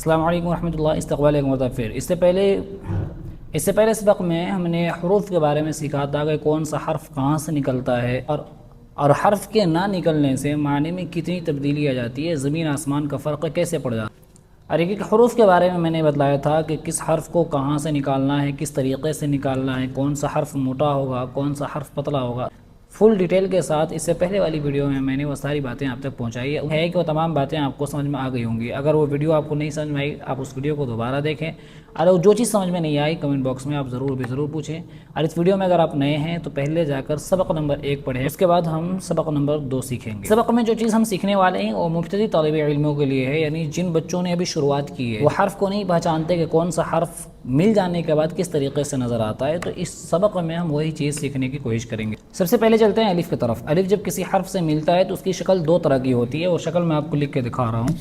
السلام علیکم ورحمۃ اللہ، استقبال ایک مرتبہ پھر۔ اس سے پہلے سبق میں ہم نے حروف کے بارے میں سیکھا تھا کہ کون سا حرف کہاں سے نکلتا ہے اور حرف کے نہ نکلنے سے معنی میں کتنی تبدیلی آ جاتی ہے، زمین آسمان کا فرق کیسے پڑ جاتا ہے۔ اور ایک حروف کے بارے میں نے بتلایا تھا کہ کس حرف کو کہاں سے نکالنا ہے، کس طریقے سے نکالنا ہے، کون سا حرف موٹا ہوگا، کون سا حرف پتلا ہوگا، فل ڈیٹیل کے ساتھ۔ اس سے پہلے والی ویڈیو میں نے وہ ساری باتیں آپ تک پہنچائی ہے کہ وہ تمام باتیں آپ کو سمجھ میں آ گئی ہوں گی۔ اگر وہ ویڈیو آپ کو نہیں سمجھ میں آئی، آپ اس ویڈیو کو دوبارہ دیکھیں، اور جو چیز سمجھ میں نہیں آئی کمنٹ باکس میں آپ ضرور پوچھیں۔ اور اس ویڈیو میں اگر آپ نئے ہیں تو پہلے جا کر سبق نمبر 1 پڑھیں، اس کے بعد ہم سبق نمبر 2 سیکھیں گے۔ سبق میں جو چیز ہم سیکھنے والے ہیں وہ مبتدی طالب علموں کے لیے ہے، یعنی جن بچوں نے ابھی شروعات کی ہے، وہ حرف کو نہیں پہچانتے کہ کون سا حرف مل جانے کے بعد کس طریقے سے نظر آتا ہے، تو اس سبق میں ہم وہی چیز سیکھنے کی کوشش کریں گے۔ سب سے پہلے چلتے ہیں الف کی طرف۔ الف جب کسی حرف سے ملتا ہے تو اس کی شکل 2 طرح کی ہوتی ہے، اور شکل میں آپ کو لکھ کے دکھا رہا ہوں۔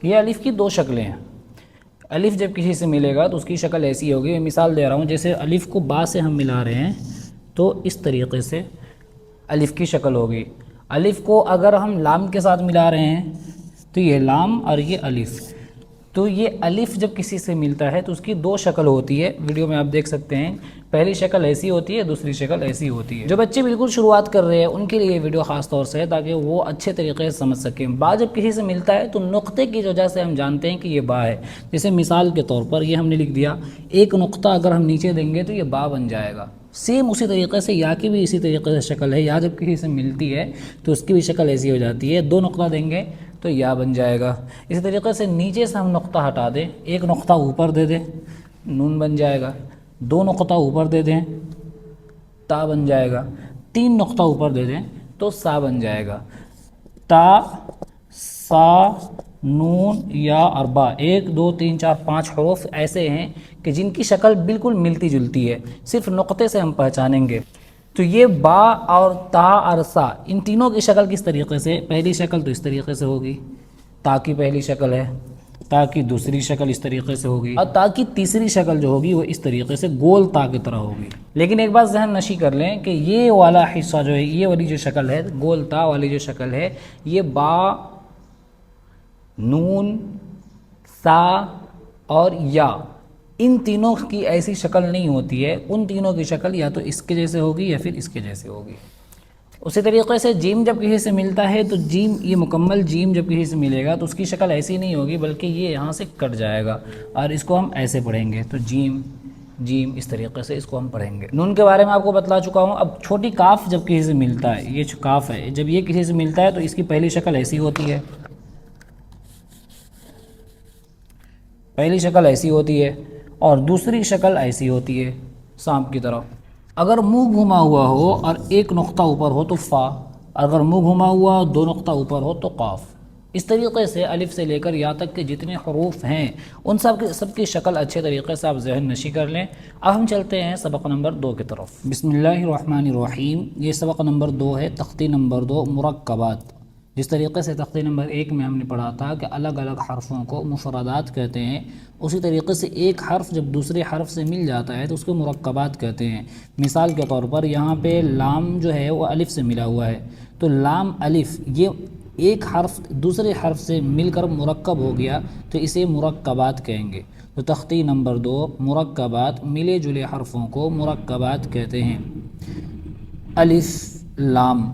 یہ الف کی 2 شکلیں ہیں۔ الف جب کسی سے ملے گا تو اس کی شکل ایسی ہوگی، میں مثال دے رہا ہوں، جیسے الف کو با سے ہم ملا رہے ہیں تو اس طریقے سے الف کی شکل ہوگی۔ الف کو اگر ہم لام کے ساتھ ملا رہے ہیں تو یہ لام اور یہ الف، تو یہ الف جب کسی سے ملتا ہے تو اس کی 2 شکل ہوتی ہے، ویڈیو میں آپ دیکھ سکتے ہیں۔ پہلی شکل ایسی ہوتی ہے، دوسری شکل ایسی ہوتی ہے۔ جو بچے بالکل شروعات کر رہے ہیں ان کے لیے یہ ویڈیو خاص طور سے ہے تاکہ وہ اچھے طریقے سے سمجھ سکیں۔ با جب کسی سے ملتا ہے تو نقطے کی وجہ سے ہم جانتے ہیں کہ یہ با ہے، جیسے مثال کے طور پر یہ ہم نے لکھ دیا، ایک نقطہ اگر ہم نیچے دیں گے تو یہ با بن جائے گا۔ سیم اسی طریقے سے یا کی بھی اسی طریقے سے شکل ہے، یا جب کسی سے ملتی ہے تو اس کی بھی شکل ایسی ہو جاتی ہے، 2 نقطہ دیں گے تو یا بن جائے گا۔ اسی طریقے سے نیچے سے ہم نقطہ ہٹا دیں، ایک نقطہ اوپر دے دیں نون بن جائے گا، 2 نقطہ اوپر دے دیں تا بن جائے گا، 3 نقطہ اوپر دے دیں تو سا بن جائے گا۔ تا، سا، نون، یا اور با، 1 2 3 4 5 حروف ایسے ہیں کہ جن کی شکل بالکل ملتی جلتی ہے، صرف نقطے سے ہم پہچانیں گے۔ تو یہ با اور تا اور سا، ان تینوں کی شکل کس طریقے سے؟ پہلی شکل تو اس طریقے سے ہوگی، تا کی پہلی شکل ہے، تا کی دوسری شکل اس طریقے سے ہوگی، اور تا کی تیسری شکل جو ہوگی وہ اس طریقے سے گول تا کی طرح ہوگی۔ لیکن ایک بات ذہن نشی کر لیں کہ یہ والا حصہ جو ہے، یہ والی جو شکل ہے، گول تا والی جو شکل ہے، یہ با، نون، سا اور یا، ان تینوں کی ایسی شکل نہیں ہوتی ہے۔ ان تینوں کی شکل یا تو اس کے جیسے ہوگی یا پھر اس کے جیسے ہوگی۔ اسی طریقے سے جیم جب کسی سے ملتا ہے تو جیم، یہ مکمل جیم جب کسی سے ملے گا تو اس کی شکل ایسی نہیں ہوگی بلکہ یہ یہاں سے کٹ جائے گا، اور اس کو ہم ایسے پڑھیں گے، تو جیم جیم اس طریقے سے اس کو ہم پڑھیں گے۔ نون کے بارے میں آپ کو بتلا چکا ہوں۔ اب چھوٹی کاف جب کسی سے ملتا ہے، یہ کاف ہے، جب یہ کسی سے ملتا ہے تو اس کی پہلی شکل ایسی ہوتی ہے، پہلی شکل ایسی ہوتی ہے اور دوسری شکل ایسی ہوتی ہے سانپ کی طرح۔ اگر منہ گھما ہوا ہو اور 1 نقطہ اوپر ہو تو فا، اگر منہ گھما ہوا 2 نقطہ اوپر ہو تو قاف۔ اس طریقے سے الف سے لے کر یا تک کے جتنے حروف ہیں ان سب کی شکل اچھے طریقے سے آپ ذہن نشی کر لیں۔ اب ہم چلتے ہیں سبق نمبر 2 کی طرف۔ بسم اللہ الرحمن الرحیم۔ یہ سبق نمبر 2 ہے، تختی نمبر 2، مرکبات۔ جس طریقے سے تختی نمبر 1 میں ہم نے پڑھا تھا کہ الگ الگ حرفوں کو مفردات کہتے ہیں، اسی طریقے سے ایک حرف جب دوسرے حرف سے مل جاتا ہے تو اس کو مرکبات کہتے ہیں۔ مثال کے طور پر یہاں پہ لام جو ہے وہ الف سے ملا ہوا ہے، تو لام الف، یہ ایک حرف دوسرے حرف سے مل کر مرکب ہو گیا تو اسے مرکبات کہیں گے۔ تو تختی نمبر 2، مرکبات، ملے جلے حرفوں کو مرکبات کہتے ہیں۔ الف، لام۔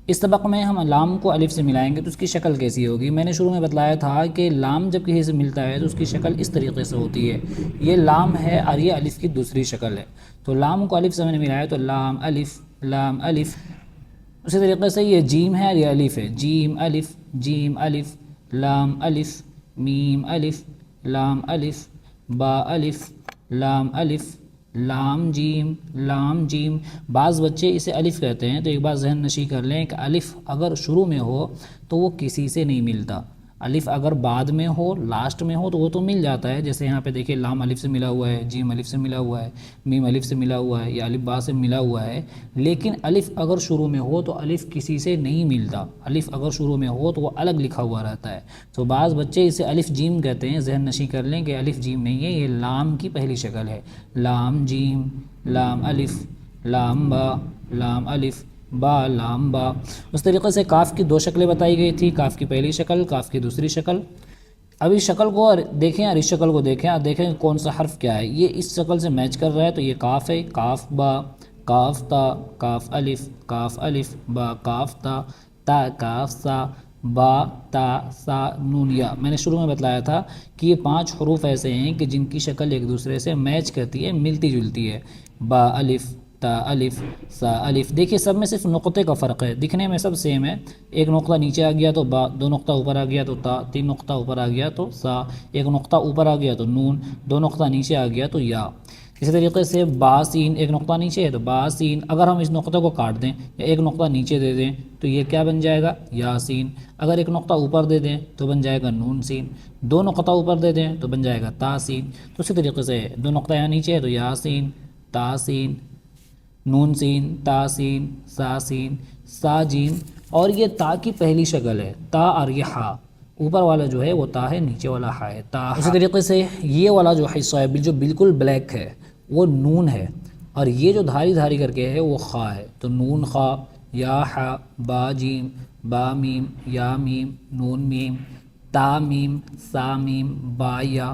اس سبق میں ہم لام کو الف سے ملائیں گے تو اس کی شکل کیسی ہوگی؟ میں نے شروع میں بتلایا تھا کہ لام جب کسی سے ملتا ہے تو اس کی شکل اس طریقے سے ہوتی ہے، یہ لام ہے اور یہ الف کی دوسری شکل ہے۔ تو لام کو الف سے میں نے ملایا تو لام الف، لام الف۔ اسی طریقے سے یہ جیم ہے اور یہ الف ہے، جیم الف، جیم الف، لام الف، میم الف، لام الف، با الف، لام الف، لام جیم، لام جیم۔ بعض بچے اسے الف کہتے ہیں، تو ایک بات ذہن نشی کر لیں کہ الف اگر شروع میں ہو تو وہ کسی سے نہیں ملتا، الف اگر بعد میں ہو، لاسٹ میں ہو، تو وہ تو مل جاتا ہے۔ جیسے یہاں پہ دیکھیں لام الف سے ملا ہوا ہے، جیم الف سے ملا ہوا ہے، میم الف سے ملا ہوا ہے، یا الف با سے ملا ہوا ہے۔ لیکن الف اگر شروع میں ہو تو الف کسی سے نہیں ملتا، الف اگر شروع میں ہو تو وہ الگ لکھا ہوا رہتا ہے۔ تو بعض بچے اسے الف جیم کہتے ہیں، ذہن نشی کر لیں کہ الف جیم نہیں ہے، یہ لام کی پہلی شکل ہے، لام جیم، لام الف، لام با، لام الف، با، لام با۔ اس طریقے سے کاف کی 2 شکلیں بتائی گئی تھی، کاف کی پہلی شکل، کاف کی دوسری شکل۔ اب اس شکل کو دیکھیں اور اس شکل کو دیکھیں اور دیکھیں کون سا حرف کیا ہے، یہ اس شکل سے میچ کر رہا ہے تو یہ کاف ہے، کاف با، کاف تا، کاف الف با کاف تا کاف سا، با تا سا نون یا۔ میں نے شروع میں بتلایا تھا کہ یہ 5 حروف ایسے ہیں کہ جن کی شکل ایک دوسرے سے میچ کرتی ہے، ملتی جلتی ہے، با الف، تا الف، سا الف۔ دیکھیے سب میں صرف نقطے کا فرق ہے، دکھنے میں سب سیم ہے، ایک نقطہ نیچے آ گیا تو با، 2 نقطہ اوپر آ گیا تو تا، 3 نقطہ اوپر آ گیا تو سا، 1 نقطہ اوپر آ گیا تو نون، 2 نقطہ نیچے آ گیا تو یا۔ اسی طریقے سے با سین، 1 نقطہ نیچے ہے تو با سین، اگر ہم اس نقطے کو کاٹ دیں یا 1 نقطہ نیچے دے دیں تو یہ کیا بن جائے گا، یا سین۔ اگر 1 نقطہ اوپر دے دیں تو بن جائے گا نون سین، 2 نقطہ اوپر دے دیں تو بن جائے گا تا سین۔ تو اسی طریقے سے 2 نقطہ یہاں نیچے ہے تو یا سین، تا سین، نون سین، تا سین، سا سین، سا جیم۔ اور یہ تا کی پہلی شکل ہے، تا اور یہ ہا، اوپر والا جو ہے وہ تا ہے، نیچے والا ہا ہے، تا۔ اسی طریقے سے یہ والا جو حصہ ہے جو بالکل بلیک ہے وہ نون ہے، اور یہ جو دھاری دھاری کر کے ہے وہ خا ہے، تو نون خا، یا ہا، با جیم، با میم، یا میم، نون میم، تا میم، سا میم، با یا،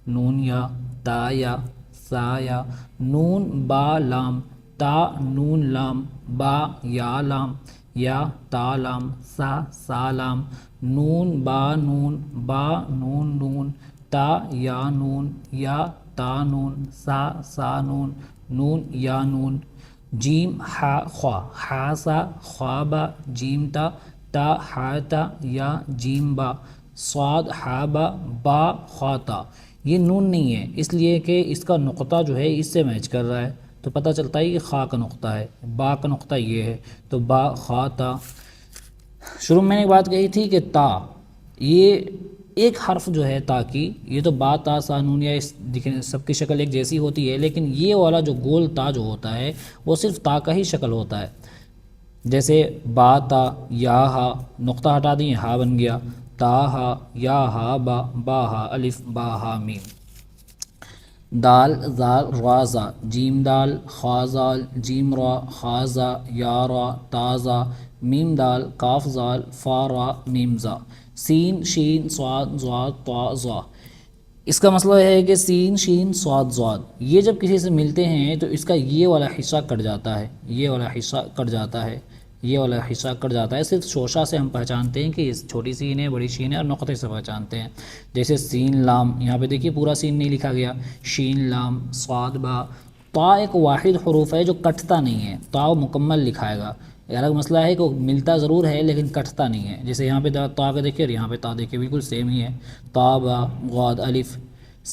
نون یا، تا یا، سا یا، نون با لام، تا نون لام، با یا لام، یا تا لام، سا لام، نون با نون، با نون نون، تا یا نون، یا تا نون، سا نون، نون یا نون، جیم ہا خوا، ہا سا، خوا با، جیم تا ہا تا، یا جیم با، صاد ہا با خوا تا۔ یہ نون نہیں ہے اس لیے کہ اس کا نقطہ جو ہے اس سے میچ کر رہا ہے، تو پتہ چلتا ہے کہ خا کا نقطہ ہے، با کا نقطہ یہ ہے، تو با خا تا۔ شروع میں نے ایک بات کہی تھی کہ تا، یہ ایک حرف جو ہے تا کی، یہ تو با تا سا نون یا سب کی شکل ایک جیسی ہوتی ہے، لیکن یہ والا جو گول تا جو ہوتا ہے وہ صرف تا کا ہی شکل ہوتا ہے۔ جیسے با تا، یا ہا، نقطہ ہٹا دیں ہا بن گیا، تا ہا، یا ہا با ہا الف، با ہا میم۔ دال زال را زا، جیم دال، خا زال، جیم را، خا زا، یا را، تا زا، میم دال، کاف زال، فا را، میم زا۔ سین شین صاد ضاد طا ظا۔ اس کا مسئلہ ہے کہ سین شین صاد ضاد یہ جب کسی سے ملتے ہیں تو اس کا یہ والا حصہ کٹ جاتا ہے، یہ والا حصہ کٹ جاتا ہے، یہ والا حصہ کٹ جاتا ہے۔ صرف شوشہ سے ہم پہچانتے ہیں کہ یہ چھوٹی سین ہے، بڑی شین ہے، اور نقطے سے پہچانتے ہیں۔ جیسے سین لام، یہاں پہ دیکھیے پورا سین نہیں لکھا گیا، شین لام، صاد با۔ تا ایک واحد حروف ہے جو کٹتا نہیں ہے، تا مکمل لکھائے گا۔ الگ مسئلہ ہے کہ وہ ملتا ضرور ہے لیکن کٹتا نہیں ہے۔ جیسے یہاں پہ تا کا دیکھیے اور یہاں پہ تا دیکھیے، بالکل سیم ہی ہے، تا با غاد الف،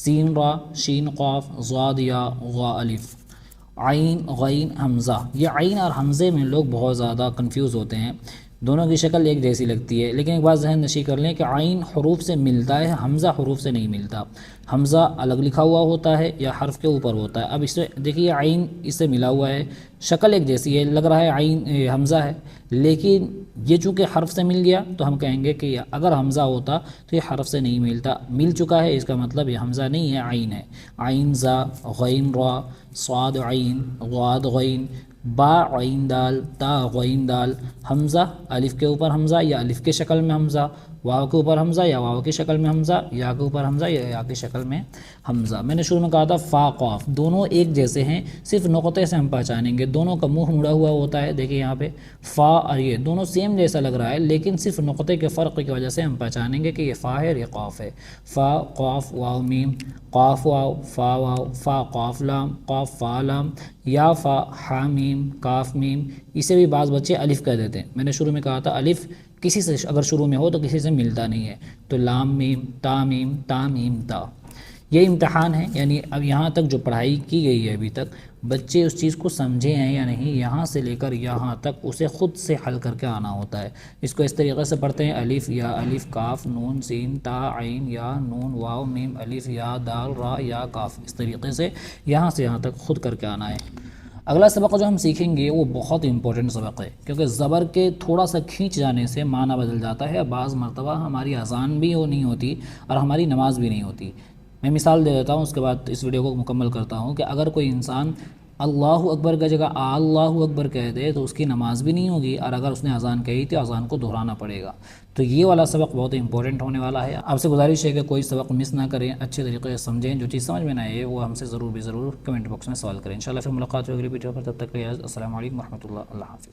سین را، شین قاف، ضاد یا، غا الف، عین غین حمزہ۔ یہ عین اور حمزے میں لوگ بہت زیادہ کنفیوز ہوتے ہیں، دونوں کی شکل ایک جیسی لگتی ہے، لیکن ایک بات ذہن نشی کر لیں کہ عین حروف سے ملتا ہے، حمزہ حروف سے نہیں ملتا۔ حمزہ الگ لکھا ہوا ہوتا ہے یا حرف کے اوپر ہوتا ہے۔ اب اس سے دیکھیے عین اس سے ملا ہوا ہے، شکل ایک جیسی ہے، لگ رہا ہے عین حمزہ ہے، لیکن یہ چونکہ حرف سے مل گیا تو ہم کہیں گے کہ اگر حمزہ ہوتا تو یہ حرف سے نہیں ملتا، مل چکا ہے اس کا مطلب یہ حمزہ نہیں ہے، عین ہے۔ عین زا، غین را، صاد عین، غاد غین، با عین دال، تا غین دال، حمزہ الف کے اوپر حمزہ یا الف کے شکل میں حمزہ، واو کے اوپر حمزہ یا واو کی شکل میں حمزہ، یا کے اوپر حمزہ یا یا کی شکل میں حمزہ۔ میں نے شروع میں کہا تھا فا قاف دونوں ایک جیسے ہیں، صرف نقطے سے ہم پہچانیں گے، دونوں کا منہ مڑا ہوا ہوتا ہے، دیکھیں یہاں پہ فا اور یہ دونوں سیم جیسا لگ رہا ہے، لیکن صرف نقطے کے فرق کی وجہ سے ہم پہچانیں گے کہ یہ فا ہے اور یہ قاف ہے۔ فا قاف واو میم، قاف واو، فا واو، فا قاف لام، قاف فا لام، یا فا ہا میم، کاف میم۔ اسے بھی بعض بچے الف کہہ دیتے ہیں، میں نے شروع میں کہا تھا الف کسی سے اگر شروع میں ہو تو کسی سے ملتا نہیں ہے، تو لام میم، تا میم، تا میم تا۔ یہ امتحان ہے، یعنی اب یہاں تک جو پڑھائی کی گئی ہے ابھی تک بچے اس چیز کو سمجھے ہیں یا نہیں، یہاں سے لے کر یہاں تک اسے خود سے حل کر کے آنا ہوتا ہے۔ اس کو اس طریقے سے پڑھتے ہیں، الف یا، الف کاف نون سین تا عین یا، نون واو میم الف یا، دال را یا کاف، اس طریقے سے یہاں تک خود کر کے آنا ہے۔ اگلا سبق جو ہم سیکھیں گے وہ بہت امپورٹنٹ سبق ہے، کیونکہ زبر کے تھوڑا سا کھینچ جانے سے معنی بدل جاتا ہے، بعض مرتبہ ہماری اذان بھی نہیں ہوتی اور ہماری نماز بھی نہیں ہوتی۔ میں مثال دے دیتا ہوں، اس کے بعد اس ویڈیو کو مکمل کرتا ہوں کہ اگر کوئی انسان اللہ اکبر کا جگہ اللہ اکبر کہہ دے تو اس کی نماز بھی نہیں ہوگی، اور اگر اس نے اذان کہی تھی اذان کو دہرانا پڑے گا۔ تو یہ والا سبق بہت امپورٹنٹ ہونے والا ہے۔ آپ سے گزارش ہے کہ کوئی سبق مس نہ کریں، اچھے طریقے سے سمجھیں، جو چیز سمجھ میں نہ آئے وہ ہم سے ضرور کمنٹ باکس میں سوال کریں۔ انشاءاللہ پھر ملاقات ہوگی اگلی ویڈیو پر، تب تک کے لیے السلام علیکم ورحمۃ اللہ، اللہ حافظ۔